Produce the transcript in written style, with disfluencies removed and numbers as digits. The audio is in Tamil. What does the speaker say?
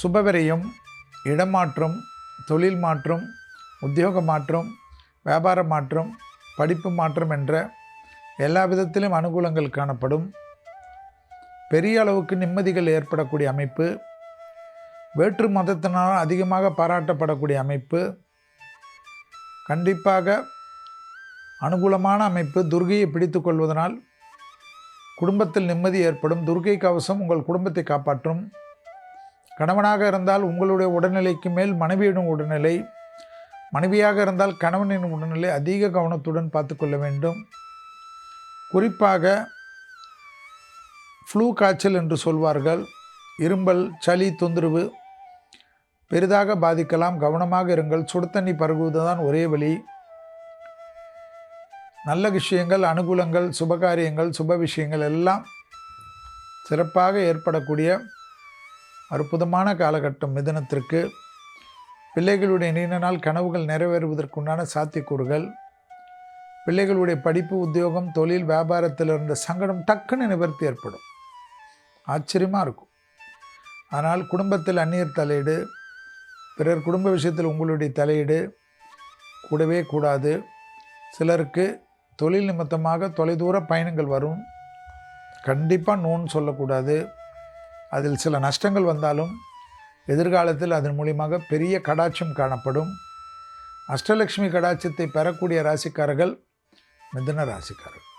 சுபவிரயம், இடமாற்றம், தொழில் மாற்றம், உத்தியோக மாற்றம், வியாபார மாற்றம், படிப்பு மாற்றம் என்ற எல்லா விதத்திலும் அனுகூலங்கள் காணப்படும். பெரிய அளவுக்கு நிம்மதிகள் ஏற்படக்கூடிய அமைப்பு, வேற்று மதத்தினால் அதிகமாக பாராட்டப்படக்கூடிய அமைப்பு, கண்டிப்பாக அனுகூலமான அமைப்பு. துர்கையை பிடித்து கொள்வதனால் குடும்பத்தில் நிம்மதி ஏற்படும். துர்கை கவசம் உங்கள் குடும்பத்தை காப்பாற்றும். கணவனாக இருந்தால் உங்களுடைய உடல்நிலைக்கு மேல் மனைவியிடம் உடல்நிலை, மனைவியாக இருந்தால் கணவனின் உடல்நிலை அதிக கவனத்துடன் பார்த்து கொள்ள வேண்டும். குறிப்பாக ஃப்ளூ காய்ச்சல் என்று சொல்வார்கள். இரும்பல், சளி தொந்தரவு பெரிதாக பாதிக்கலாம். கவனமாக இருங்கள். சுடு தண்ணி பருகுவதுதான் ஒரே வழி. நல்ல விஷயங்கள், அனுகூலங்கள், சுபகாரியங்கள், சுப விஷயங்கள் எல்லாம் சிறப்பாக ஏற்படக்கூடிய அற்புதமான காலகட்டம் மிதுனத்திற்கு. பிள்ளைகளுடைய நீண்ட நாள் கனவுகள் நிறைவேறுவதற்குண்டான சாத்தியக்கூறுகள், பிள்ளைகளுடைய படிப்பு, உத்தியோகம், தொழில், வியாபாரத்தில் இருந்த சங்கடம் டக்குன்னு நிவர்த்தி ஏற்படும். ஆச்சரியமாக இருக்கும். ஆனால் குடும்பத்தில் அந்நியர் தலையீடு, பிறர் குடும்ப விஷயத்தில் உங்களுடைய தலையீடு கூடவே கூடாது. சிலருக்கு தொழில் நிமித்தமாக தொலைதூர பயணங்கள் வரும். கண்டிப்பாக நோன்னு சொல்லக்கூடாது. அதில் சில நஷ்டங்கள் வந்தாலும் எதிர்காலத்தில் அதன் மூலியமாக பெரிய கடாட்சம் காணப்படும். அஷ்டலட்சுமி கடாட்சத்தை பெறக்கூடிய ராசிக்காரர்கள் மிதுன ராசிக்காரர்கள்.